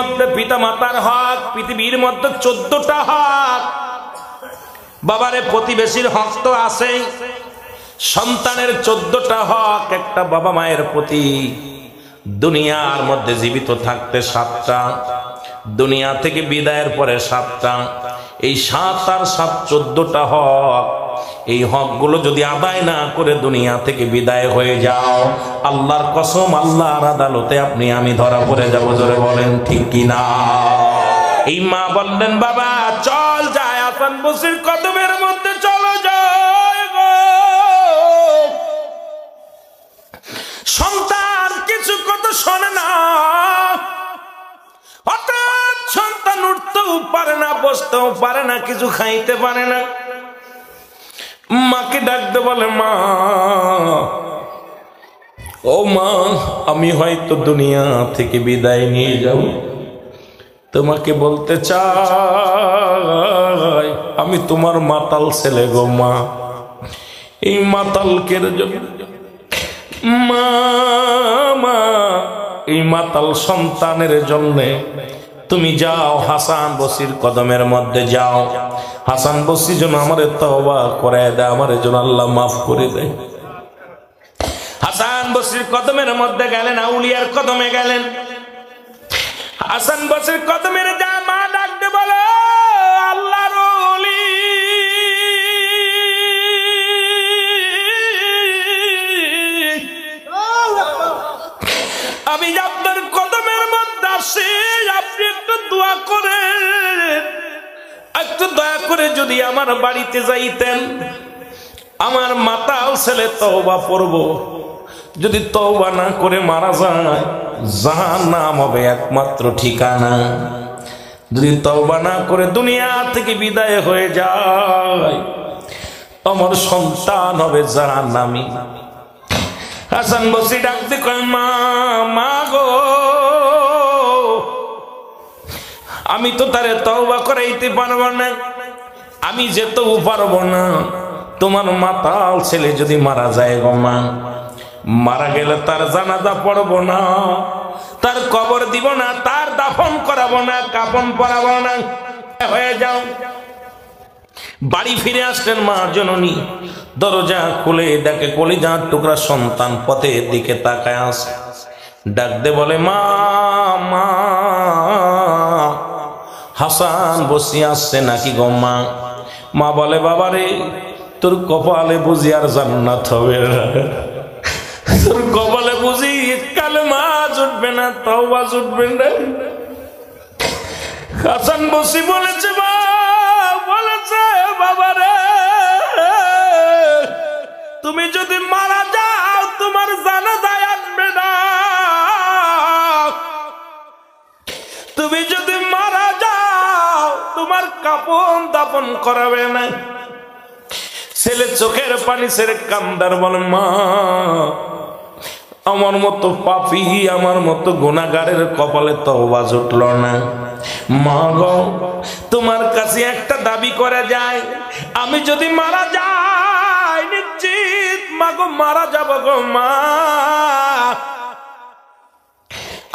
মধ্যে পিতা মাতার হক, পৃথিবীর মধ্যে 14টা হক। বাবারে প্রতিবেশীর হক তো আছেই, সন্তানের 14টা হক একটা বাবা মায়ের প্রতি। দুনিয়ার মধ্যে জীবিত থাকতে 7টা, দুনিয়া থেকে বিদায়ের পরে 7টা। এই 7 আর 7 14টা হক। এই হকগুলো যদি আদায় না করে দুনিয়া থেকে বিদায় হয়ে যাও, আল্লাহর কসম আল্লাহর আদালতে আপনি আমি ধরা পড়ে যাব। জোরে বলেন ঠিক কিনা? এই মা বললেন, বাবা চল যায় হাসান বসরির কদমের মধ্যে, চলো যায় গো। সন্তান কিছু কথা শোনে না, হঠাৎ সন্তান উঠতেও পারে না, বসতেও পারে না, কিছু খাইতে পারে না। মাকে ডাকতে বলে, মা ও মা, আমি হয়তো দুনিয়া থেকে বিদায় নিয়ে যাব, তোমাকে বলতে চাই আমি তোমার মাতাল ছেলে গো মা। এই মাতালকের জন্য মা, এই মাতাল সন্তানের জন্য তুমি যাও হাসান বসরির কদমের মধ্যে যাও। হাসান বসরি যেন আমারে তওবা করে দেয়, আমারে যেন আল্লাহ মাফ করে দেয়। হাসান বসরির কদমের মধ্যে গেলেন, আউলিয়ার কদমে গেলেন। হাসান বসরির কদমের যা মা ডাকতে বলে, আল্লাহর ওলি আমি আপনার কদমের মধ্যে আসি, আপনি একটু দোয়া করে, একটু দয়া করে যদি আমার বাড়িতে যাইতেন, আমার মাতাল ছেলে তওবা পড়ব, যদি তওবা না করে মারা যায় জাহান্নাম হবে একমাত্র ঠিকানা। যদি তওবা না করে দুনিয়া থেকে বিদায় হয়ে যায়, আমার সন্তান হবে জাহান্নামী। হাসান বসরি ডাকতে কয়, মা, মা গো, আমি তো তারে তওবা করাইতে পারবো না, আমি যেতেও পারবো না। তোমার মাতাল ছেলে যদি মারা যায় গো মা, মারা গেলে তার জানাজা পড়বো না, তার কবর দিব না, তার দাফন করাবো না, কাফন পরাবো না, হয়ে যাও। বাড়ি ফিরে আসলেন মা জননী, দরজা খুলে দেখে কলিজার টুকরা সন্তান পথের দিকে তাকায় আসে। ডাকতে বলে, মা, মা, হাসান বসরি আসছে নাকি গো মা? মা বলে, বাবারে তোর কপালে বুঝি আর জান্নাত হবে না, তোর কপালে বুঝি কালেমা জুটবে না, তওবা জুটবে না। হাসান বসরি বলেছে, বলেছে, বাবারে তুমি যদি মারা যাও তোমার জানাজায় আসবে না, তুমি যদি মারা যাও তোমার কাফন দাফন করাবে না। ছেলে চোখের পানি ছেড়ে কান্দার বলে, মা আমার মতো পাপী, আমার মতো গুনাহগারের কপালে তওবা জুটল না। মা গো, তোমার কাছে একটা দাবি করা যায়, আমি যদি মারা যাই নিশ্চিত মা গো মারা যাব গো মা।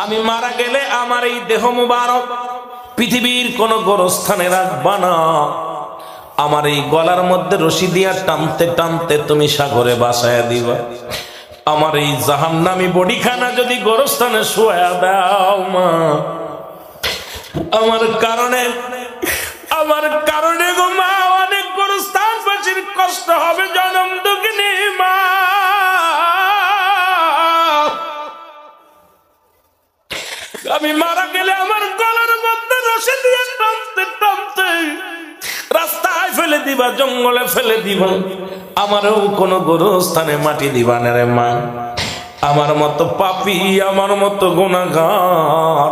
আমি মারা গেলে আমার এই দেহ মুবারক পৃথিবীর কোন গোরস্থানে রাখবা না, আমার এই গলার মধ্যে রশি দিয়া টানতে টানতে তুমি সাগরে বাসায় দিবা। আমার এই জাহান্নামী বডিখানা যদি গোরস্থানে শোয়া দাও মা, আমার কারণে গো মা অনেক গোরস্থানবাসীর কষ্ট হবে, জনম দুঃখিনী মা। আমি মারা গেলে আমার গলার মধ্যে রশি দিয়ে টানতে টানতে রাস্তায় ফেলে দিবা, জঙ্গলে ফেলে দিবা, আমারও কোনো গোরস্থানে মাটি দিবা না রে মা। আমার মতো পাপী, আমার মতো গুনাহগার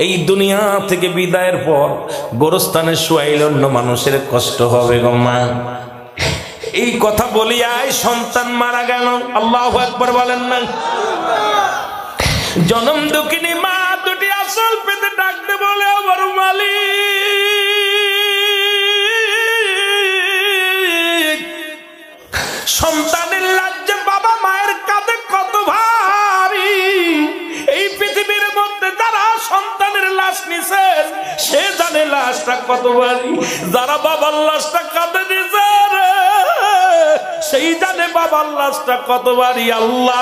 এই দুনিয়া থেকে বিদায়ের পর গোরস্থানে শুয়াইলে অন্য মানুষের কষ্ট হবে গো মা। এই কথা বলিয়াই সন্তান মারা গেল। আল্লাহু আকবার বলেন না? জনম দুঃখিনী মা দুটি আসল পেতে ডাকতে বলে, আমার মালিক, সন্তানের লাজ্জে বাবা মায়ের কাঁধে কত ভারী। এই পৃথিবীর মধ্যে যারা সন্তানের লাশ নিছেন সে জানে লাশটা কত ভারী। যারা বাবার লাশটা কাঁধে নিছে সেই জানে বাবার লাশটা কত ভারী। আল্লাহ,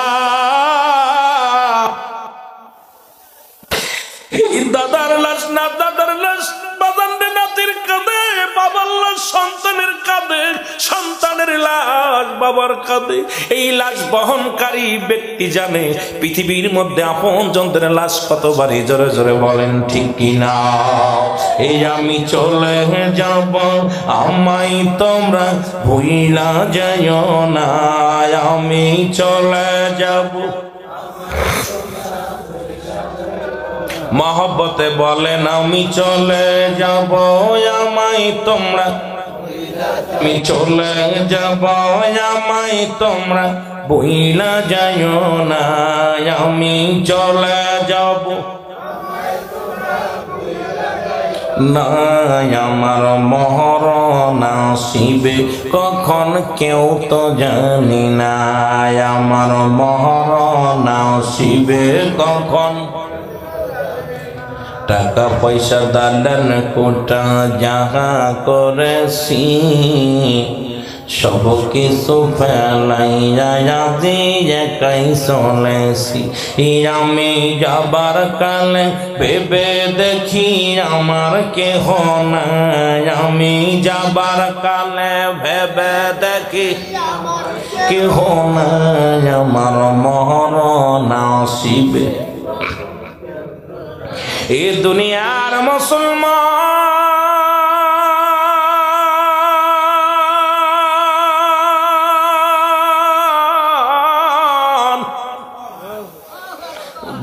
দাদার লাশ না দাদার লাশ বাজানরে নাতির কাঁধে, বাবার লাশ সন্তানের কাঁধে, সন্তানের লাশ বাবার কাঁধে। এই লাশ বহনকারী ব্যক্তি জানে পৃথিবীর মধ্যে আপন জনদের লাশ কত ভারী। জোরে জোরে বলেন ঠিক কিনা? এই আমি চলে যাব, আমায় তোমরা ভুইলা যাইও না, আমি চলে যাব। মহব্বতে বলেন আমি চলে যাব, আমায় তোমরা, আমি চলে যাব, আমায় তোমরা ভুইলা যাইও না, আমি চলে যাব। না আমার মরণ আসিবে কখন কেউ তো জানি না, আমার মরণ আসিবে কখন। টাকা পয়সা দালান কোটা যাহা করেছি সব কিছু ফেলাইয়া দিয়ে একাই চলেছি। আমি যাবার কালে ভেবে দেখি আমার কেহ নাই, আমি যাবার কালে ভেবে দেখি কেহ নাই, আমার মরণ আসিবে। এ দুনিয়ার মুসলমান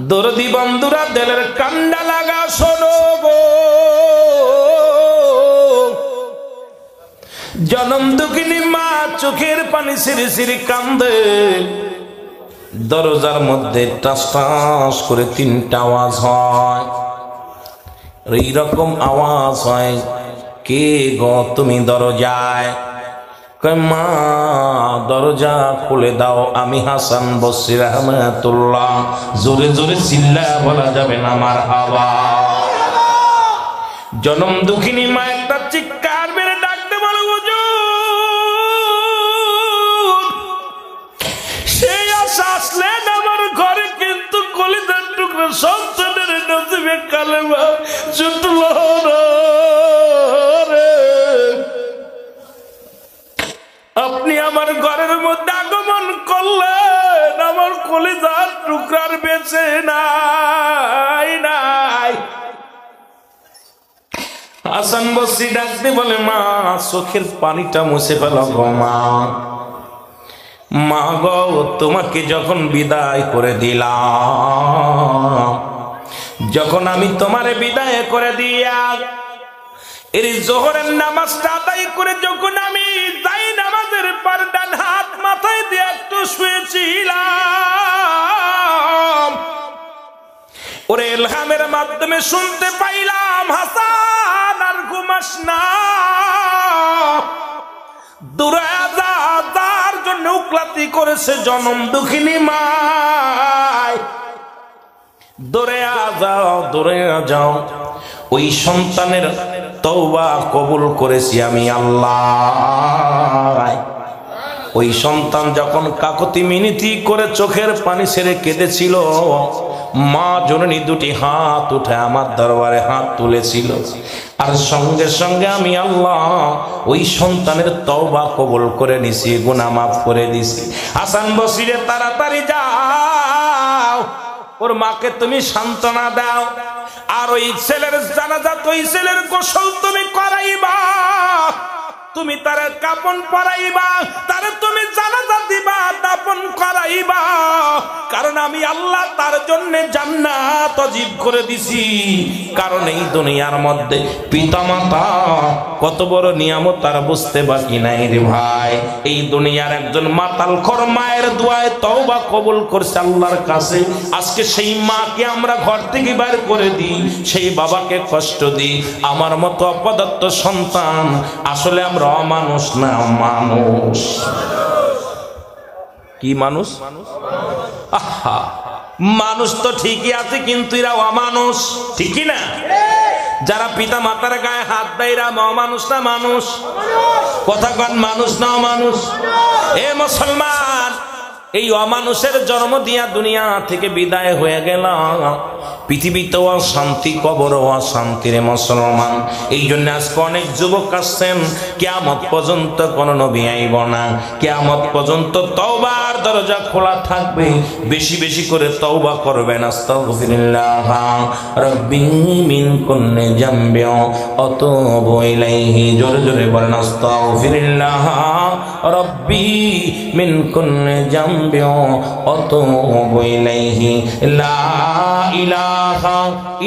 দরদি বন্ধুরা দিলের কান্ডা লাগা শোনো গো, জনম দুঃখিনী মা চোখের পানি সিরি সিরি কান্দে। দরজার মধ্যে টাস টাস করে 3টা আওয়াজ হয়। এইরকম আওয়াজ হয়, কে গো তুমি দরজায়? কয় মা দরজা খুলে দাও, আমি হাসান বসরি রহমাতুল্লাহ। জোরে জোরে চিল্লা বলা যাবে না মারহাবা। জনম দুঃখিনী মা একটা চিৎকার মেরে ডাকতে বলে হুজুর সেই আশা আসলেন আমার ঘরে, কিন্তু কলিজার টুকরো সন্তানের নসিবে কালেমা জুটল না রে। আপনি আমার ঘরের মধ্যে আগমন করলেন, আমার কলিজার টুকরার বেঁচে নাই নাই। হাসান বসরি ডাকতে বলে মা চোখের পানিটা মুছে ফেলো গো মা। মা গো তোমাকে যখন বিদায় করে দিলাম, যখন আমি তোমারে বিদায় করে দিয়া এর জোহরের নামাজটা আদায় করে যখন আমি যাই নামাজের পর ডান হাত মাথায় দিয়ে একটু শুয়েছিলাম, ওরে ইলহামের মাধ্যমে শুনতে পাইলাম হাসান আর ঘুমাস না, দূরে যা, তার জন্য উকলাতি করেছে জনম দুঃখিনী মায়। দূরে যাও, দূরে যাও, ওই সন্তানের তওবা কবুল করেছি আমি আল্লাহ। ওই সন্তান যখন কাকতি মিনতি করে চোখের পানি ছেড়ে কেঁদেছিল, মা জননী দুটি হাত উঠে আমার দরবারে হাত তুলেছিল, আর সঙ্গে সঙ্গে আমি আল্লাহ ওই সন্তানের তওবা কবুল করে নিছি, গুনাহ মাফ করে দিছি। হাসান বসরি তাড়াতাড়ি যাও, ওর মাকে তুমি সান্ত্বনা দাও, আর ওই ছেলের জানাজা, ওই ছেলের গোসল তুমি করাইবা, তুমি তার কাপন পরাইবা, তারে তুমি জানাজা দিবা, দাফন করাইবা, কারণ আমি আল্লাহ তার জন্য জান্নাত ওয়াজিব করে দিছি। কারণ এই দুনিয়ার মধ্যে পিতামাতা কত বড় নিয়ামত তার বুঝতে বাকি নাই রে ভাই। এই দুনিয়ার একজন মাতালখোর মায়ের দোয়ায় তওবা কবুল করছে আল্লাহর কাছে। আজকে সেই মাকে আমরা ঘর থেকে বাইর করে দিই, সেই বাবাকে কষ্ট দিই। আমার মতো অপদার্থ সন্তান, আসলে আমরা অমানুষ না মানুষ। কি মানুষ? আহা, মানুষ তো ঠিকই আছে, কিন্তু এরা অমানুষ, ঠিকই না? যারা পিতা মাতার গায়ে হাত দেয় এরা অমানুষ না মানুষ? কথা কন, মানুষ না অমানুষ? এ মুসলমান, এই অমানুষের জন্ম দিয়া দুনিয়া থেকে বিদায় হয়ে গেল। পৃথিবীতে অশান্তি, কবরও অশান্তি রে মুসলমান। এই জন্য আজকে অনেক যুবক আসছেন, কিয়ামত পর্যন্ত কোন নবী আইব না, কিয়ামত পর্যন্ত তওবার দরজা খোলা থাকবে। বেশি বেশি করে তওবা করবেন। আস্তাগফিরুল্লাহ রাব্বি মিন কুল্লি যামবি ওয়া আতুবু ইলাইহি। জোরে জোরে বলেন আস্তাগফিরুল্লাহ রাব্বি মিন কুল্লি যামবি ওয়া আতুবু ইলাইহি। লা ইলাহা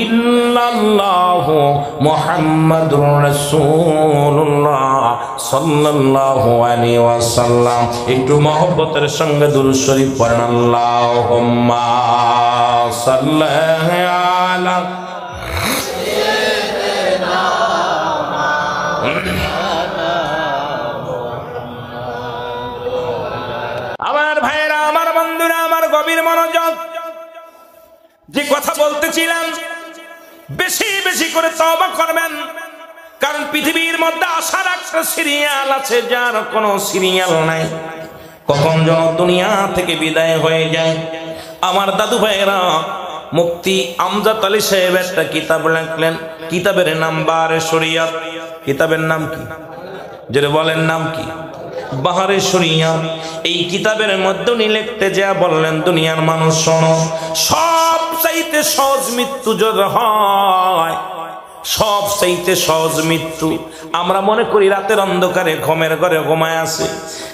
ইল্লাল্লাহু মুহাম্মাদুর রাসূলুল্লাহ সাল্লাল্লাহু আলাইহি ওয়াসাল্লাম। একটু মহব্বতের সঙ্গে দুরূদ শরীফ পড়েন। আল্লাহুম্মা সাল্লি আলা আমার ভাইরা, আমার বন্ধুরা, আমার গভীর মনোযোগ। যে কথা বলতেছিলাম, বেশি বেশি করে তওবা করবেন। কারণ পৃথিবীর মধ্যে আসার একটা সিরিয়াল আছে, যার কোনো সিরিয়াল নাই। কখন যেন দুনিয়া থেকে বিদায় হয়ে যায়। আমার দাদু ভাইয়েরা মুফতি আমজাদ আলী সাহেব একটা কিতাব লিখলেন। কিতাবের নাম বাহারে শরিয়াত। কিতাবের নাম কি? যেটা বলেন নাম কি? বাহারে শরিয়াত। এই কিতাবের মধ্যে উনি লিখতে যা বললেন, দুনিয়ার মানুষ শোনো, সব চাইতে সহজ মৃত্যু যদি হয়, সব চাইতে সহজ মৃত্যু। আমরা মনে করি রাতের অন্ধকারে ঘুমের ঘরে ঘুমায় আছে,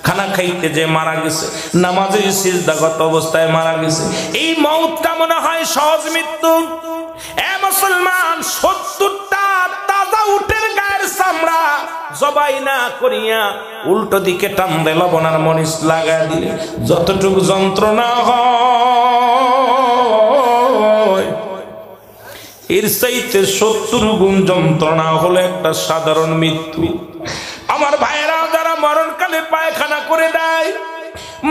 খানা খাইতে যে মারা গেছে, নামাজে সিজদাগত অবস্থায় মারা গেছে, এই মওতটা মনে হয় সহজ মৃত্যু। এ মুসলমান, ৭০টা তাজা উটের গায়ের চামড়া জবাই না করিয়া উল্টো দিকে টান দিয়ে লবণ আর মরিচ লাগা দিলে যতটুকু যন্ত্রণা হয়, এর চাইতে ৭০ গুণ যন্ত্রণা হলো একটা সাধারণ মৃত্যু। আমার ভাইয়েরা, যারা মরণকালে পায়খানা করে দেয়,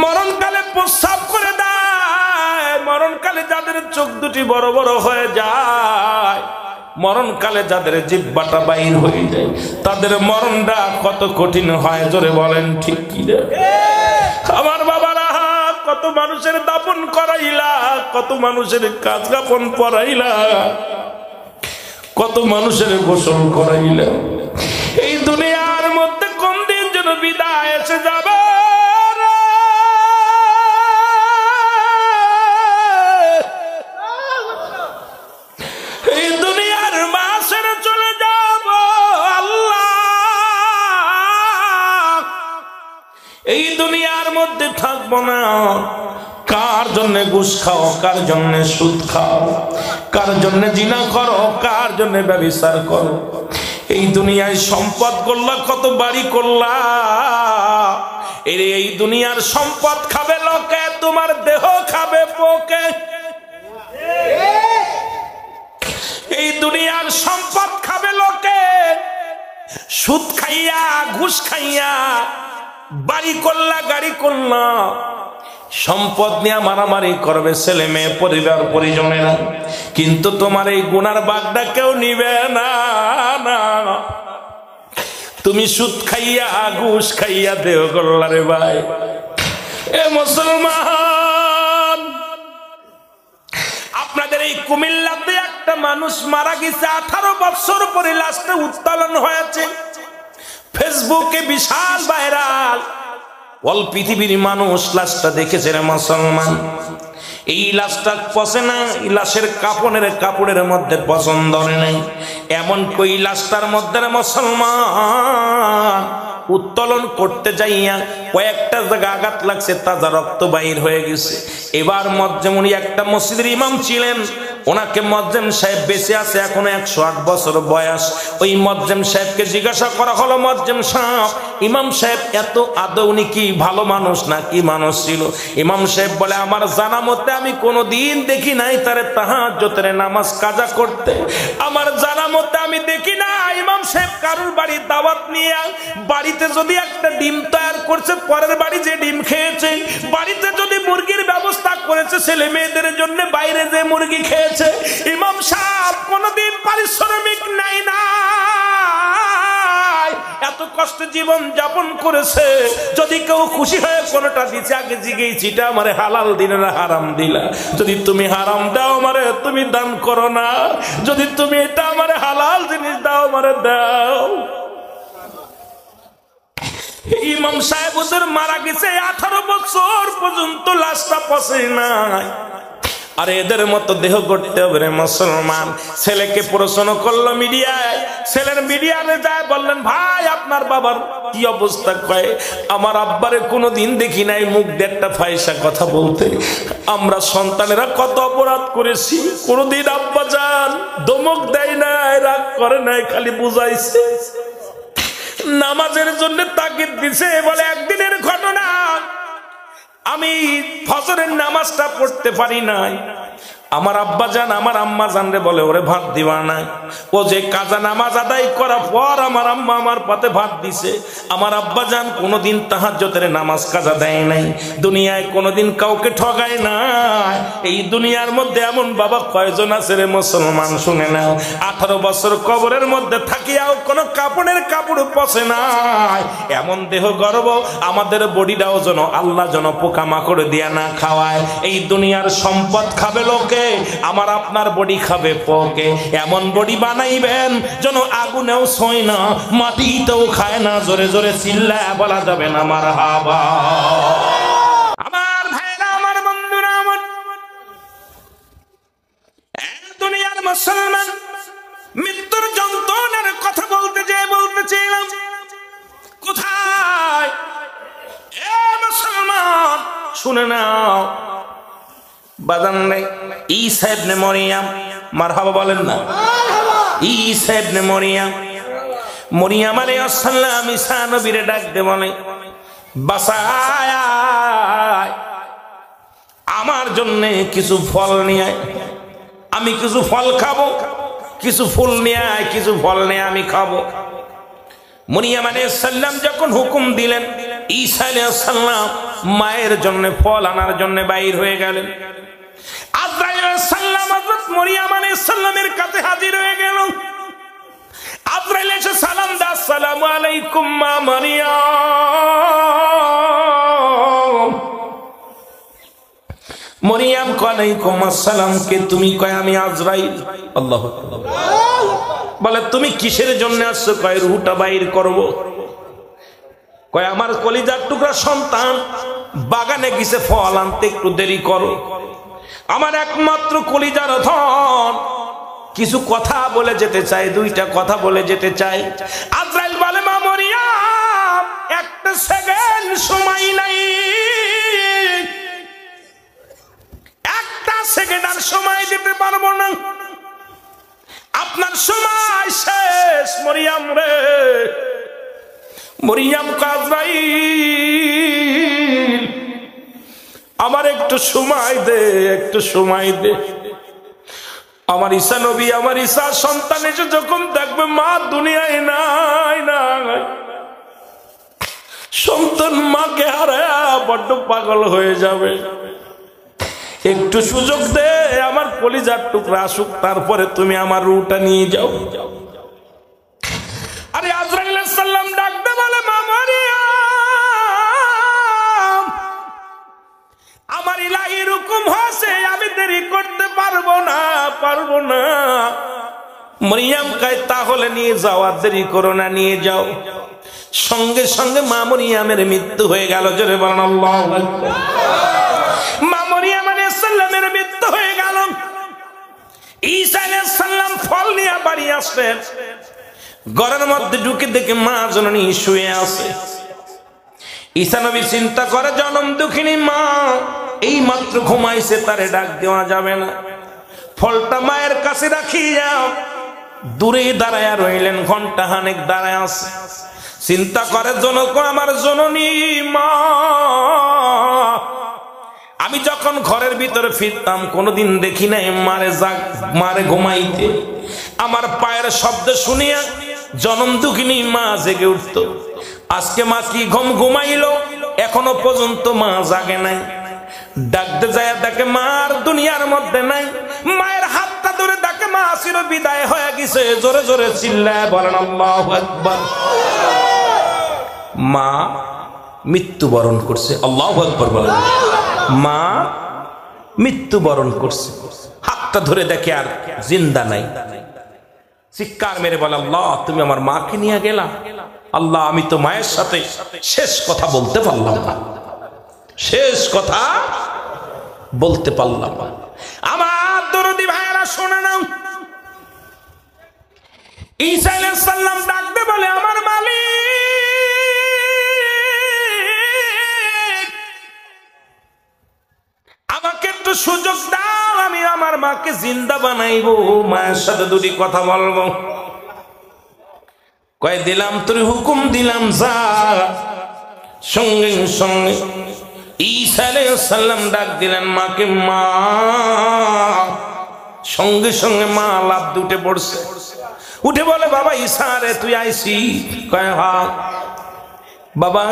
মরণকালে প্রস্রাব করে দেয়, মরণকালে যাদের চোখ দুটি বড় বড় হয়ে যায়, মরণকালে যাদের জিহ্বাটা বাইর হয়ে যায়, তাদের মরণটা কত কঠিন হয়, জোরে বলেন ঠিক কি না? আমার বাবারা, কত মানুষের দাফন করাইলা, কত মানুষের কাজ কাফন পরাইলা, কত মানুষের গোসল করাইলা। এই দুনিয়ার মধ্যে কোন দিন যেন বিদায় এসে যাবে। এই দুনিয়ার মাসের চলে যাব আল্লাহ। এই দুনিয়ার মধ্যে থাকবো না। কার জন্য ঘুষ খাও, কার জন্য সুদ খাও, কার জন্য জিনা করো, কার জন্য ব্যভিচার করো। এই দুনিয়ায় সম্পদ করলা, কত বাড়ি করলা, এই দুনিয়ার সম্পদ খাবে লোকে, তোমার দেহ খাবে পোকে। এই দুনিয়ার সম্পদ খাবে লোকে, সুদ খাইয়া, ঘুষ খাইয়া, বাড়ি করলা, গাড়ি করলা, সম্পদ নিয়ে মারামারি করবে ছেলে মেয়ে, পরিবার পরিজনেরা, কিন্তু তোমার এই গুনার বাগটা কেউ নিবে না। তুমি সুদ খাইয়া, ঘুষ খাইয়া দেহ করলা রে ভাই। এ মুসলমান, আপনাদের এই কুমিল্লাতে একটা মানুষ মারা গেছে, 18 বছর পরে লাশটা উত্তোলন হয়েছে, ফেসবুকে বিশাল ভাইরাল। অল পৃথিবীর মানুষ লাশটা দেখেছে রে মুসলমান। এই লাশটা পচে না, এই লাশের কাপড়ের মধ্যে পছন্দ নেই। এমন কই লাশটার মধ্যে মুসলমান উত্তোলন করতে যাইয়া কয়েকটা জায়গা আঘাত লাগছে, তাজা রক্ত বাইর হয়ে গেছে। এবার মজ্জেমুনি একটা মসজিদের ইমাম ছিলেন, ওনাকে মজ্জেম সাহেব বেঁচে আছে, এখনো 108 বছর বয়স। ওই মজ্জেম সাহেবকে জিজ্ঞাসা করা হলো, মজ্জেম সাহেব, ইমাম সাহেব এত আদৌ উনি কি ভালো মানুষ না কি মানুষ ছিল? ইমাম সাহেব বলে, আমার জানা মতে আমি কোনোদিন দেখি নাই তারে তাহাজ্জুদের নামাজ কাজা করতে। আমার জানা মতে আমি দেখি নাই ইমাম সাহেব কারুর বাড়ি দাওয়াত নিয়ে বাড়িতে যদি একটা ডিম তৈরি করছে, পরের বাড়ি যে ডিম খেয়েছে, বাড়িতে যদি মুরগির ব্যবস্থা করেছে ছেলে মেয়েদের জন্য, বাইরে যে মুরগি খেয়েছে, ইমাম সাহেব কোনদিন পারিশ্রমিক নাই না, এত কষ্ট জীবন যাপন করেছে। যদি কেউ খুশি হয়ে কোনটা দিচ্ছে, আগে জিজ্ঞেস এটা আমারে হালাল দিলে না হারাম দিলা, যদি তুমি হারাম দাও আমারে তুমি দান করো না, যদি তুমি এটা আমারে হালাল জিনিস দাও আমারে দাও। ইমাম সাহেব ওদের মারা গেছে 18 বছর পর্যন্ত লাশটা পচে নাই। আর এদের মতো দেহ করতে হবে রে মুসলমান। ছেলেকে প্রশ্ন করলো মিডিয়ায়, ছেলের মিডিয়াতে যায় বললেন ভাই আপনার বাবার কি অবস্থা? কয় আমার আব্বারে কোনোদিন দেখি নাই মুখ দিয়ে একটা ফায়সা কথা বলতে। আমরা সন্তানেরা কত অপরাধ করেছি, কোনোদিন আব্বা জান ধমক দেয় নাই, রাগ করে নাই, খালি বুঝাইছে, নামাজের জন্য তাকিদ দিছে। বলে একদিনের ঘটনা, আমি ফজরের নামাজটা পড়তে পারি নাই, আমার আব্বা জান আমার আম্মা জান রে বলে ওরে ভাত দিবা না। ও যে কাজা নামাজ আদায় করার পর আমার আম্মা আমার পাতে ভাত দিছে। আমার আব্বা জান কোনোদিন তাহাজ্জুদের নামাজ কাজা দেয় নাই, দুনিয়ায় কোনোদিন কাউকে ঠগায় না। এই দুনিয়ার মধ্যে এমন বাবা কয়জন আছে রে মুসলমান? শুনে নাও, 18 বছর কবরের মধ্যে থাকিয়াও কোনো কাপড়ের কাপড় পচে নাই। এমন দেহ গর্ব আমাদের বডিটাও যেন আল্লাহ যেন পোকামাকড় দিয়া না খাওয়ায়। এই দুনিয়ার সম্পদ খাবে লোকে, আমার আপনার বডি খাবে পোকে। এমন বডি বানাইবেন যেন আগুনেও ছয় না, মাটিতেও খায় না। জোরে জোরে চিল্লায় বলা যাবে না মারহাবা। আমার ভাইরা, আমার বন্ধুরা, আমার দুনিয়ার মুসলমান, মৃত্যুর যন্ত্রণার কথা বলতে চেয়েছিলাম কোথায়? এ মুসলমান শুনে নাও, বাদান নেই। ঈসা ইবনে মরিয়ম, মারহাবা বলেন না। ঈসা ইবনে মরিয়ম, মরিয়ম আলাইহিস সালাম ঈসা নবীরে ডাক দে বলে বাসায় আমার জন্য কিছু ফল নিয়ে আয়, আমি কিছু ফল খাবো, কিছু ফুল নিয়ে আয়, কিছু ফল নিয়ে আমি খাবো। মরিয়ম আলাইহিস সালাম যখন হুকুম দিলেন, ঈসা আলাইহিস সালাম মায়ের জন্য ফল আনার জন্য বাইর হয়ে গেলেন। আজরাইল আলাইহিস সালাম হযরত মরিয়ম আলাইহিস সালামের কাছে হাজির হয়ে গেল। আজরাইল এসে সালাম দা, আসসালামু আলাইকুম মা মরিয়ম। মরিয়ম ওয়ালাইকুম আসসালাম। কে তুমি? কয় আমি আজরাইল। আল্লাহু আকবার। বলে তুমি কিসের জন্য আসছো? কয় রূহটা বাইর করব। কয় আমার কলিজার টুকরা সন্তান বাগানে গেছে ফল আনতে, একটু দেরি করো। আমার একমাত্র কলিজার ধন কিছু কথা বলে যেতে চাই, দুইটা কথা বলে যেতে চাই। আজরাইল বলে মা মরিয়ম, একটা সেকেন্ড সময় নাই, একটা সেকেন্ড আর সময় দিতে পারবো না, আপনার সময় শেষ মরিয়ম রে। মরিয়ম আজরাইল আমার একটু সময় দে, একটু সময় দে। আমার ঈসা নবী, আমার ঈসা সন্তান এসে যখন দেখবে মা দুনিয়ায় নাই নাই, সন্তান মাকে হারায় বড্ড পাগল হয়ে যাবে। একটু সুযোগ দে, আমার কলিজার টুকরা আসুক, তারপরে তুমি আমার রূহটা নিয়ে যাও। আরে আজরাইল আলাইহিস সালাম ডাকতে বলে মা মরিয়ম, আমার ইলাহি হুকুম হয়েছে, আমি দেরি করতে পারবো না, পারবো না। মরিয়ম কয় তাহলে নিয়ে যাও, আর দেরি করো না, নিয়ে যাও। সঙ্গে সঙ্গে মা মরিয়মের মৃত্যু হয়ে গেল। জোরে বলেন আল্লাহু আকবার। মা মরিয়ম আলাইহিস সালামের মৃত্যু হয়ে গেল। ঈসা আলাইহিস সালাম ফল নিয়ে বাড়ি আসলেন। ঘরের মধ্যে ঢুকে দেখে মা জননী শুয়ে আছে। ঈসা নবী চিন্তা করে জনম দুঃখিনী মা এই মাত্র ঘুমাইছে, তারে ডাক দেওয়া যাবে না, ফলটা মায়ের কাছে রাখি যাও। দূরে দাঁড়ায় রইলেন, ঘন্টা খানেক দাঁড়ায় আছে। চিন্তা করে জনক আমার জননী মা, আমি যখন ঘরের ভিতরে ফিরতাম কোনোদিন দেখি নাই মারে ঘুমাইতে। আমার পায়ের শব্দ শুনিয়া জনম দুঃখিনী মা জেগে উঠতো। আজকে মা কি ঘুমাইলো, এখনো পর্যন্ত মা জাগে নাই। ডাকতে যায় দেখে মার দুনিয়ার মধ্যে নাই। মায়ের হাতটা ধরে দেখে মা চির বিদায় হয়ে গেছে। জোরে জোরে চিল্লায় বলেন আল্লাহু আকবার। মা মৃত্যুবরণ করছে। আল্লাহু আকবার বলেন। মা মৃত্যুবরণ করছে, হাতটা ধরে দেখে আর জিন্দা নাই। চিৎকার মেরে বলে আল্লাহ তুমি আমার মাকে নিয়ে গেলা। আল্লাহ আমি তো মায়ের সাথে শেষ কথা বলতে পারলাম না, শেষ কথা বলতে পারলাম না। আমার দরদি ভাইরা শুনে নাও, ঈসা আলাইহিস সালাম ডাকতে বলে আমার মালিক আমাকে একটু সুযোগ দাও, আমি আমার মাকে জিন্দা বানাইবো, মায়ের সাথে দুটি কথা বলবো। কয় দিলাম, তোর হুকুম দিলাম, যা। সঙ্গে সঙ্গে ঈসা আলাইহিস সালাম ডাক দিলেন মাকে, মা। সঙ্গে সঙ্গে মা লাফ উঠে পড়ছে, উঠে বলে বাবা ঈসা রে তুই আইসি? কয় হ্যাঁ। বাবা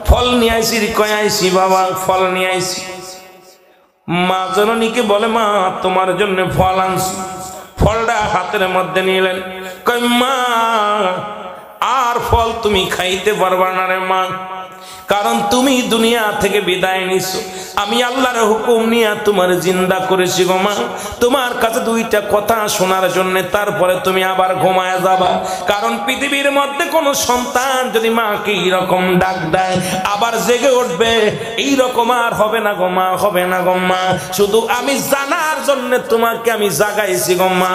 ফল নিয়ে আইসি? কয় আইসি বাবা, ফল নিয়ে আইসি। মা জননীকে বলে মা তোমার জন্য ফল আনছি। ফলটা হাতের মধ্যে নিলেন। কয় মা আর ফল তুমি খাইতে পারবা না রে মা, কারণ তুমি দুনিয়া থেকে বিদায় নিছো। আমি আল্লাহর হুকুম নিয়ে তোমার জিন্দা করেছি গো মা, তোমার কাছে দুইটা কথা শোনার জন্য, তারপরে তুমি আবার ঘুমায় যাবা। কারণ পৃথিবীর মধ্যে কোন সন্তান যদি মাকে এইরকম ডাক দেয় আবার জেগে উঠবে, এইরকম আর হবে না গো মা, হবে না গো মা। শুধু আমি জানার জন্য তোমাকে আমি জাগাইছি গো মা।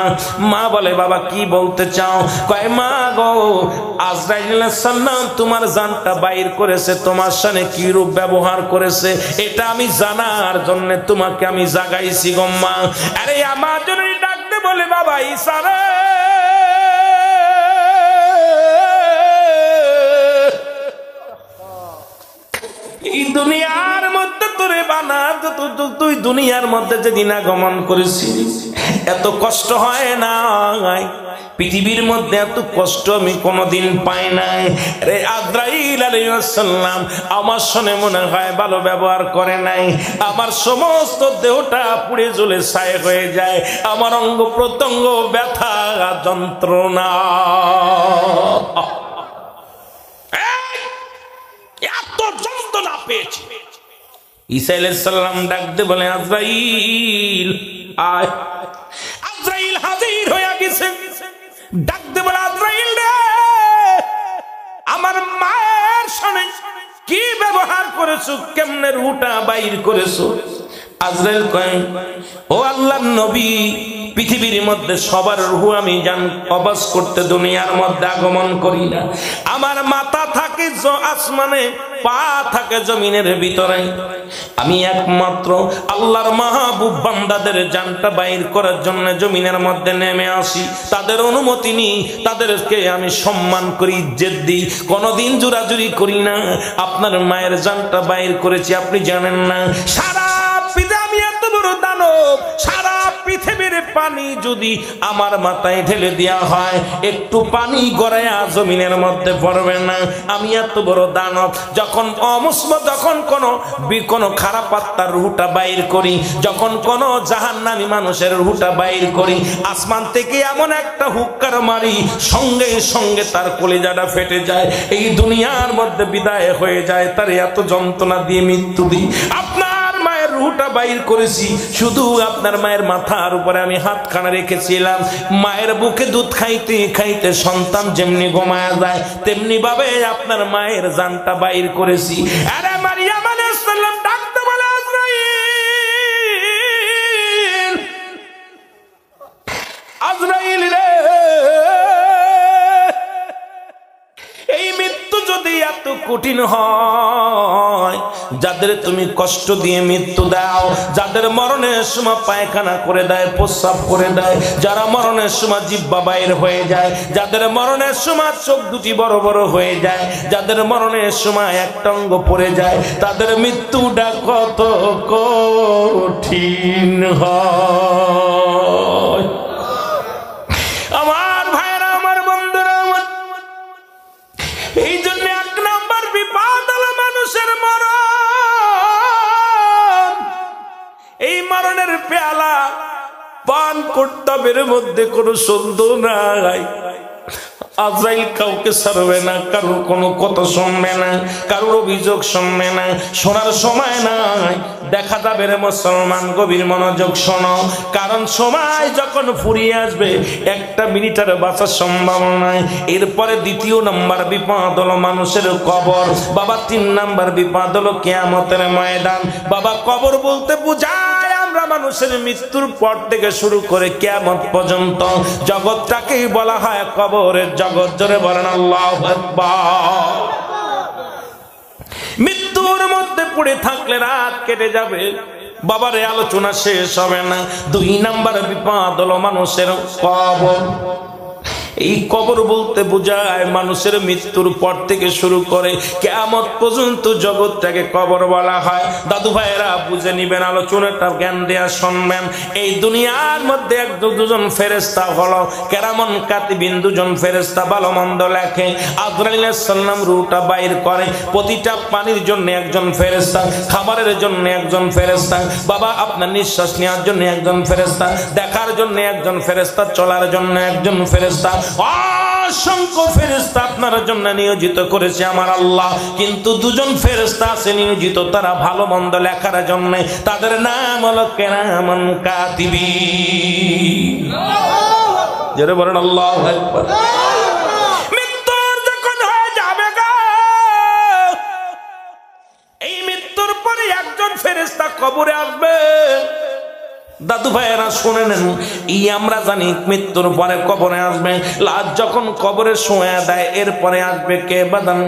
মা বলে বাবা কি বলতে চাও? কয় মা গো আজরাইল আলাইহিস সালাম তোমার জানটা বাইর করেছে, তোমার সাথে কি রূপ ব্যবহার করেছে এটা আমি জানার জন্য তোমাকে আমি জাগাইছি গো মা। আরে আমার জন্য ডাকতে বলে বাবা ঈসা রে, এই দুনিয়ার মধ্যে তোরে বানা, তুই দুনিয়ার মধ্যে যেদিন আগমন করেছিস এত কষ্ট হয় না, পৃথিবীর মধ্যে এত কষ্ট আমি কোনোদিন পাই নাই রে। আজরাইল আলাইহিস সালাম আমার সঙ্গে মনে হয় ভালো ব্যবহার করে নাই। আমার সমস্ত দেহটা পুড়ে জ্বলে ছাই হয়ে যায়, আমার অঙ্গ প্রত্যঙ্গ ব্যথা যন্ত্রণা, এত যন্ত্রণা পেয়েছি। ঈসা আলাইহিস সালাম ডাকতে বলে আজরাইল আয়। আজরাইল হাজির হয়ে গেছে। ডাকতে বলে আজরাইল রে, আমার মায়ের সঙ্গে কি ব্যবহার করেছো, কেমনে রুটা বাইর করেছো? আজরাইল কয় ও আল্লাহর নবী, পৃথিবীর মধ্যে সবার রূহ আমি কবজ করতে দুনিয়ার মধ্যে আগমন করি না। আমার মাথা থাকে আসমানে, পা থাকে জমিনের ভিতরে। আমি একমাত্র আল্লাহর মাহবুব বান্দাদের জানটা বাইর করার জন্য জমিনের মধ্যে নেমে আসি। তাদের অনুমতি নিই, তাদেরকে আমি সম্মান করি, ইজ্জত দিই, কোনোদিন জোরাজুরি করি না। আপনার মায়ের জানটা বাইর করেছি, আপনি জানেন না সারা আমি এত বড় দানব, সারা পৃথিবীর পানি যদি আমার মাথায় ঢেলে দেওয়া হয় একটু পানি গড়াইয়া জমিনের মধ্যে পড়বে না। আমি এত বড় দানব, যখন যখন কোনো খারাপ আত্মার রুহটা বাইর করি, যখন কোন জাহান্নামী মানুষের রুহটা বাইর করি, আসমান থেকে এমন একটা হুক্কার মারি, সঙ্গে সঙ্গে তার কলিজাটা ফেটে যায়, এই দুনিয়ার মধ্যে বিদায় হয়ে যায়, তার এত যন্ত্রণা দিয়ে মৃত্যু দিই। আপনার রুহটা বাইর করেছি, শুধু আপনার মায়ের মাথার উপরে আমি হাতখানা রেখেছিলাম। মায়ের বুকে দুধ খাইতে খাইতে সন্তান যেমনি ঘুমায়া যায়, তেমনি ভাবে আপনার মায়ের জানটা বাইর করেছি। আরে মারিয়াম আলাইহিস সালাম ডাকতে বলে আজরাইল, আজরাইল রে, এই মৃত্যু যদি এত কঠিন হয়, যাদের তুমি কষ্ট দিয়ে মৃত্যু দাও, যাদের মরণের সময় পায়খানা করে দেয়, প্রস্রাব করে দেয়, যারা মরণের সময় জিহ্বা বাইর হয়ে যায়, যাদের মরণের সময় চোখ দুটি বড় বড় হয়ে যায়, যাদের মরণের সময় একটা অঙ্গ পড়ে যায়, তাদের মৃত্যুটা কত কঠিন হয়। আমার ভাইরা, আমার বন্ধুরা, পান করতাবের মধ্যে কোনো সন্দেহ নাই, আজরাইল কাউকে ছাড়বে না, কারোর কোনো কথা শুনবে না, কারোর অভিযোগ শুনবে না, শোনার সময় নাই। দেখা যাবে রে মুসলমান, গভীর মনোযোগ শোনো, কারণ সময় যখন ফুরিয়ে আসবে একটা মিনিটের বাঁচার সম্ভাবনা নাই। এরপরে দ্বিতীয় নাম্বার বিপদ হলো মানুষের কবর। বাবা 3 নাম্বার বিপদ হলো কিয়ামতের ময়দান। বাবা কবর বলতে বুঝায় আমরা মানুষের মৃত্যুর পর থেকে শুরু করে কিয়ামত পর্যন্ত জগৎটাকেই বলা হয় কবরের জগৎ। জোরে বলেন আল্লাহু আকবার। মৃত্যুর মধ্যে পড়ে থাকলে রাত কেটে যাবে, বাবারে আলোচনা শেষ হবে না। 2 নাম্বার বিপদ হলো মানুষের কবর। এই কবর বলতে বোঝায় মানুষের মৃত্যুর পর থেকে শুরু করে কিয়ামত পর্যন্ত জগৎটাকে কবর বলা হয়। দাদু ভাইয়েরা বুঝে নিবেন, আলোচনাটা জ্ঞান দেয়া শুনবেন। এই দুনিয়ার মধ্যে 1-2জন ফেরেশতা হলো কেরামন কাতিবিন, 2জন ফেরেশতা ভালো মন্দ লেখে। আজরাইল আলাইহিস সালাম রূহটা বাইর করে। প্রতিটা পানির জন্য একজন ফেরেশতা, খাবারের জন্য একজন ফেরেশতা, বাবা আপনার নিঃশ্বাস নেওয়ার জন্য একজন ফেরেশতা, দেখার জন্য একজন ফেরেশতা, চলার জন্য একজন ফেরেশতা, অসংখ্য ফেরেশতা আপনার জন্য নিয়োজিত করেছে আমার আল্লাহ। কিন্তু 2জন ফেরেশতা আছে নিয়োজিত তারা ভালো মন্দ লেখার জন্য, তাদের নাম হলো কিরামান কাতিবিন। যারা বলেন আল্লাহু আকবার। মৃত্যুর যখন হয়ে যাবে গো, এই মৃত্যুর পরে একজন ফেরেশতা কবরে আসবে। দাদু ভাইয়েরা শুনে নেন, আমরা জানি মৃত্যুর পরে কবরে আসবে। লাশ যখন কবরে শোয়া দেয় এরপরে আসবে কে বাদান,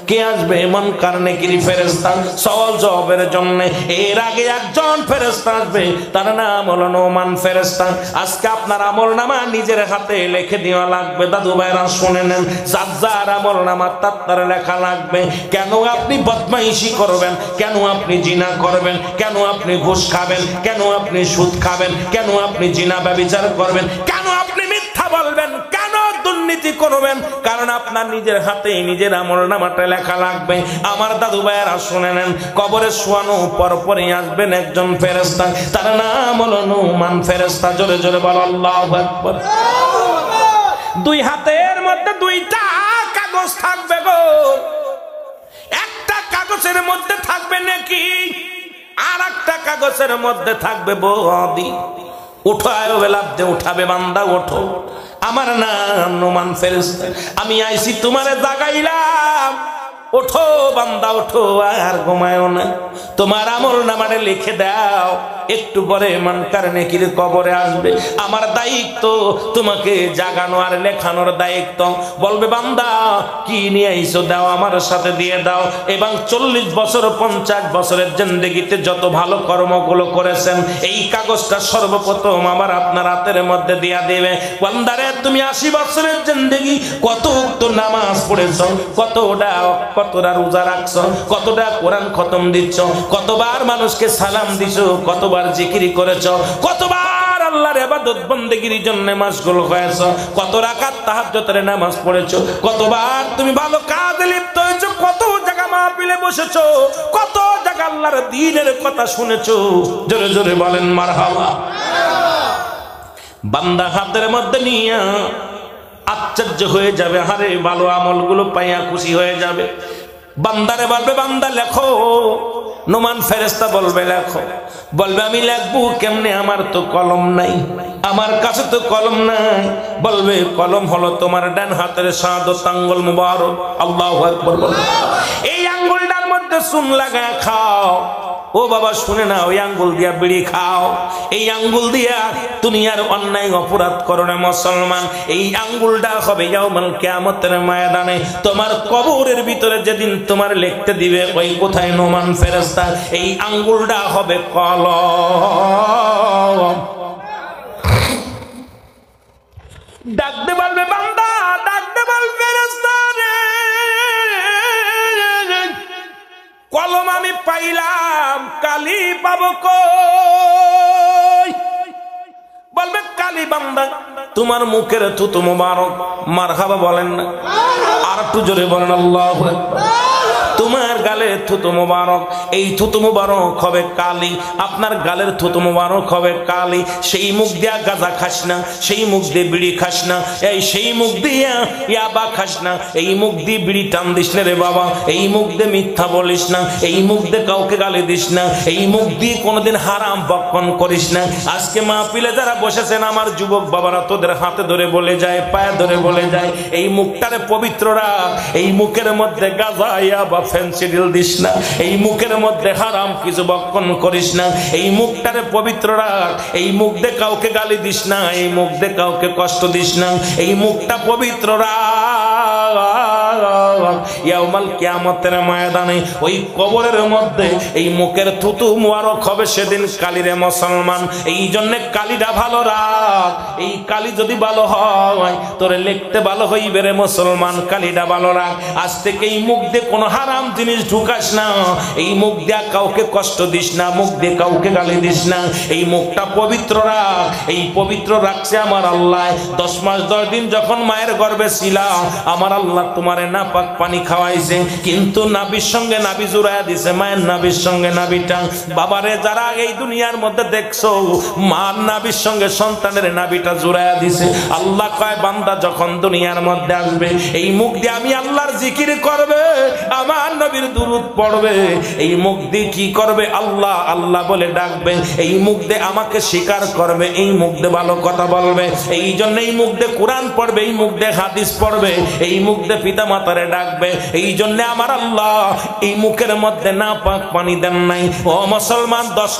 কে আসবে মুনকার নেকির ফেরেশতা সওয়াল জবাবের জন্য। এর আগে একজন ফেরেশতা আসবে, তার নাম হলো নোমান ফেরেশতা। আজকে আপনার আমলনামা নিজের হাতে লিখে দেওয়া লাগবে। দাদু ভাইয়েরা শুনে নেন, যার যার আমলনামা তার লেখা লাগবে। কেন আপনি বদমাইশি করবেন, কেন আপনি জিনা করবেন, কেন আপনি ঘুষ খাবেন, কেন আপনি সুদ খাবেন, কেন আপনি জিনা ব্যভিচার করবেন, কেন আপনি মিথ্যা বলবেন, কেন দুর্নীতি করবেন, কারণ আপনার নিজের হাতে নিজের আমলনামাটা লেখা লাগবে। আমার দাদু ভাইয়েরা শুনে নেন, কবরে শোয়ানো পরপরই আসবেন একজন ফেরেশতা, তার নাম হলো নোমান ফেরেশতা। জোরে জোরে বল আল্লাহু আকবার। 2 হাতের মধ্যে 2টা কাগজ থাকবে গো। একটা কাগজের মধ্যে থাকবে নাকি, আর একটা কাগজের মধ্যে থাকবে বদি। উঠো আয় বেলাতে উঠাবে বান্দা ওঠো, আমার নাম নোমান ফেরেশতা, আমি আইছি তোমারে জাগাইলাম। ওঠো বান্দা ওঠো, আর ঘুমায়ও না, তোমার আমলনামারে লিখে দাও। একটু পরে মুনকার নেকির কবরে আসবে, আমার দায়িত্ব তোমাকে জাগানো আর লেখানোর দায়িত্ব। বলবে বান্দা কি নিয়ে আইছো দাও, আমার সাথে দিয়ে দাও। এবং 40 বছর 50 বছরের জিন্দেগিতে যত ভালো কর্মগুলো করেছেন এই কাগজটা সর্বপ্রথম আমার আপনার হাতের মধ্যে দিয়া দেবে। বান্দারে তুমি 80 বছরের জিন্দেগি কত ওয়াক্ত নামাজ পড়েছো, কতটা রোজা রাখছো, কতটা কোরআন খতম দিচ্ছ, কতবার মানুষকে সালাম দিছো, কতবার জিকির করেছো, কতবার আল্লাহর ইবাদত বন্দেগীর জন্য মাশগুল হয়েছো, কত রাকাত তাহাজ্জুদের নামাজ পড়েছো, কতবার তুমি ভালো কাজে লিপ্ত হয়েছো, কত জায়গা মাহফিলে বসেছো, কত জায়গা আল্লাহর দ্বীনের কথা শুনেছো। জোরে জোরে বলেন মারহাবা। বান্দা হাতের মধ্যে নিয়ে আশ্চর্য হয়ে যাবে, হারে ভালো আমলগুলো পাইয়া খুশি হয়ে যাবে। বান্দারে বলবে বান্দা লেখো, নোমান ফেরেশতা বলবে লেখো। বলবে আমি লিখবো কেমনে, আমার তো কলম নাই, আমার কাছে তো কলম নাই। বলবে কলম হলো তোমার ডান হাতের শাহাদত আঙ্গুল মুবারক। আল্লাহু আকবার বলো। এই আঙ্গুলটার মধ্যে চুন লাগায় খাও। ও বাবা শুনে না, ওই আঙ্গুল দিয়া বিড়ি খাও। এই আঙ্গুল দিয়া দুনিয়ার অন্যায় অপরাধ করো না মুসলমান। এই আঙ্গুলটা হবে ইয়াউমুল কিয়ামতের ময়দানে তোমার কবরের ভিতরে যেদিন তোমার লিখতে দিবে ওই কোথায় নোমান ফেরেশতা, এই আঙ্গুলটা হবে কলম। ডাকতে বলবে বান্দা, ডাকতে বলবে ফেরেশতা রে, কলম আমি পাইলাম, কালি পাবো কই? বলবে কালি বান্দা তোমার মুখের থুতু মুবারক। মারহাবা বলেন না, আর একটু জোরে বলেন আল্লাহু আকবার। তোমার গালে থুতু মুবারক, এই থুতু মুবারক হবে কালি, আপনার গালের থুতু মুবারক হবে কালি। সেই মুখ দিয়া গাঁজা খাস না, সেই মুখ দিয়ে বিড়ি খাস না, এই সেই মুখ দিয়ে ইয়াবা খাস না, এই মুখ দিয়ে বিড়ি টান দিস না রে বাবা, এই মুখ দিয়ে মিথ্যা বলিস না, এই মুখ দিয়ে কাউকে গালি দিস না, এই মুখ দিয়ে কোনোদিন হারাম বক্ষণ করিস না। আজকে মাহফিলে যারা বসেছেন আমার যুবক বাবারা, তোদের হাতে ধরে বলে যায়, পায়ে ধরে বলে যায়, এই মুখটারে পবিত্র রাখ, এই মুখের মধ্যে গাঁজা ইয়াবা ফেন্সিডিল দিস না, এই মুখের মধ্যে হারাম কিছু বক্ষণ করিস না, এই মুখটারে পবিত্র রাখ, এই মুখ দিয়ে কাউকে গালি দিস না, এই মুখ দিয়ে কাউকে কষ্ট দিস না, এই মুখটা পবিত্র রাখ। ইয়াউমাল কিয়ামতের ময়দানে ওই কবরের মধ্যে এই মুখের থুতু মুবারক হবে সেদিন কালিরে মুসলমান। এই জন্য কালিটা ভালো রাখ, এই কালি যদি ভালো হয় তোরে লিখতে ভালো হইবে রে মুসলমান, কালিটা ভালো রাখ। আজ থেকে এই মুখ দিয়ে কোনো হারাম জিনিস ঢুকাস না, এই মুখ দিয়ে কাউকে কষ্ট দিস না, মুখ দিয়ে কাউকে গালি দিস না, এই মুখটা পবিত্র রাখ। এই পবিত্র রাখছে আমার আল্লাহ। 10 মাস 10 দিন যখন মায়ের গর্ভে ছিলাম আমার আল্লাহ তোমারে নাপাক পানি খাওয়াইছে, কিন্তু নাভির সঙ্গে নাভি জুড়াইয়া দিছে, মায়ের নাভির সঙ্গে নাভিটা। বাবারে যারা এই দুনিয়ার মধ্যে দেখছো মার নাভির সঙ্গে সন্তানের নাভিটা জুড়াইয়া দিছে। আল্লাহ কয় বান্দা যখন দুনিয়ার মধ্যে আসবে এই মুখ দিয়ে আমি আল্লাহর জিকির করবে, আমার নবীর দুরূদ পড়বে, এই মুখ দিয়ে কি করবে আল্লাহ আল্লাহ বলে ডাকবে, এই মুখ দিয়ে আমাকে স্বীকার করবে, এই মুখ দিয়ে ভালো কথা বলবে, এই জন্য এই মুখ দিয়ে কোরআন পড়বে, এই মুখ দিয়ে হাদিস পড়বে, এই মুখ দিয়ে পিতা মাতারে ডাকবে। এই জন্য আমার আল্লাহ এই মুখের মধ্যে নাপাক পানি দেন নাই। ও মুসলমান 10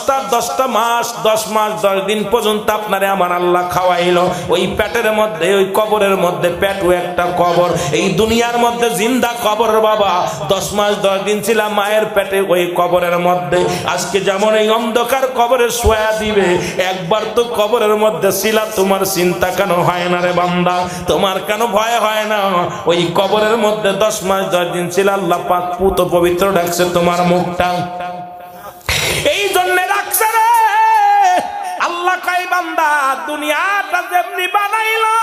মাস 10 মাস 10 দিন পর্যন্ত আপনারে আমার আল্লাহ খাওয়াইলো। ওই পেটের মধ্যে ওই কবরের মধ্যে, পেটও একটা কবর, এই দুনিয়ার মধ্যে জিন্দা কবর বাবা। 10 মাস 10 দিন ছিলাম মায়ের পেটে ওই কবরের মধ্যে। আজকে যেমন এই অন্ধকার কবরে শোয়া দিবে, একবার তো কবরের মধ্যে ছিলা, তোমার চিন্তা কেন হয় না রে বান্দা, তোমার কেন ভয় হয় না? ওই কবরের মধ্যে 10 মাস 10 দিন ছিল, আল্লাহ পাক পুত পবিত্র রাখছে তোমার মুখটা, এই জন্য রাখছে রে আল্লাহ। কয় বান্দা দুনিয়াটা যেমনি বানাইলাম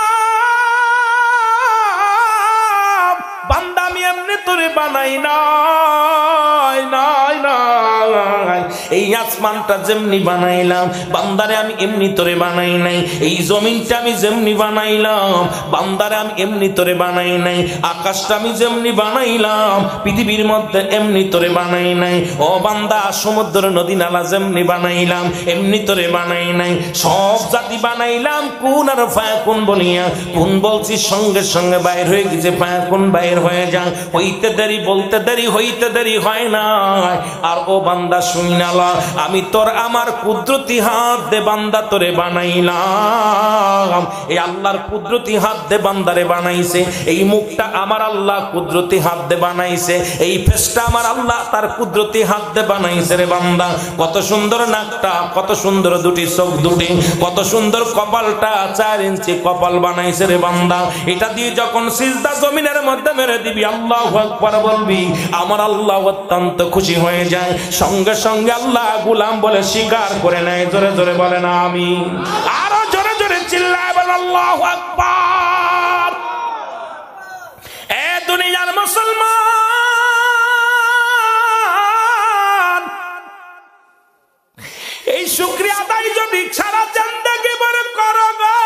বান্দা আমি এমনি তোরে বানাই নাই নাই নাই, এই আসমানটা যেমনি বানাইলাম বান্দারে আমি এমনি তোরে বানাই নাই, এই জমিনটা আমি যেমনি বানাইলাম বান্দারে আমি এমনি তোরে বানাই নাই, আকাশটা আমি যেমনি বানাইলাম পৃথিবীর মধ্যে এমনি তোরে বানাই নাই। ও বান্দা সমুদ্র নদী নালা যেমনি বানাইলাম এমনি তোরে বানাই নাই, সব জাতি বানাইলাম কোন আর ফায়াকুন বলিয়া, কোন বলছি সঙ্গে সঙ্গে বাইর হয়ে গেছে, ফায়াকুন বাইর হয়ে যায়, হইতে দেরি বলতে দেরি হইতে দেরি হয় না। আর ও বান্দা শুইনালা আমি তোর আমার কুদরতি হাত দে বান্দা তোরে বানাইলাম, এই আল্লাহর কুদরতি হাত দে বান্দারে বানাইছে, এই মুখটা আমার আল্লাহ কুদরতি হাত দে বানাইছে, এই ফেসটা আমার আল্লাহ তার কুদরতি হাত দে বানাইছে রে বান্দা। কত সুন্দর নাকটা, কত সুন্দর দুটি চোখ দুটি, কত সুন্দর কপালটা, 4 ইঞ্চি কপাল বানাইছে রে বান্দা। এটা দিয়ে যখন সিজদা জমিনের মধ্যে মেরে দিবি আল্লাহু আকবার বলবি, আমার আল্লাহ অত্যন্ত খুশি হয়ে যায়, সঙ্গে সঙ্গে আল্লাহ গোলাম বলে স্বীকার করে নেয়। জোরে জোরে বলেন আমিন, আরো জোরে জোরে চিল্লায় বলেন আল্লাহু আকবার। এ দুনিয়ার মুসলমান, এই শুকরিয়া আদায় যদি সারা জিন্দেগি ভরে করো গো,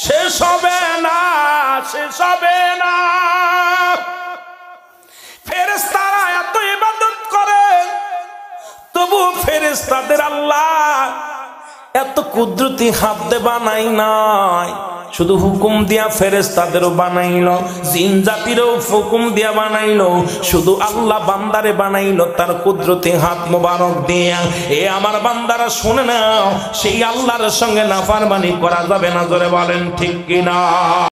শেষ হবে না, শেষ হবে না। ফেরেশতারা এত ইবাদত করে তবু ফেরেশতাদের আল্লাহ এত কুদরতি হাত দে বানাই নাই, শুধু হুকুম দিয়া ফেরেশতাদেরও বানাইলো, জিন জাতিরও হুকুম দিয়া বানাইলো, শুধু আল্লাহ বান্দারে বানাইলো তার কুদরতি হাত মোবারক দিয়া। এ আমার বান্দারা শুনে নাও, সেই আল্লাহর সঙ্গে নাফরমানি করা যাবে না, জোরে বলেন ঠিক কিনা?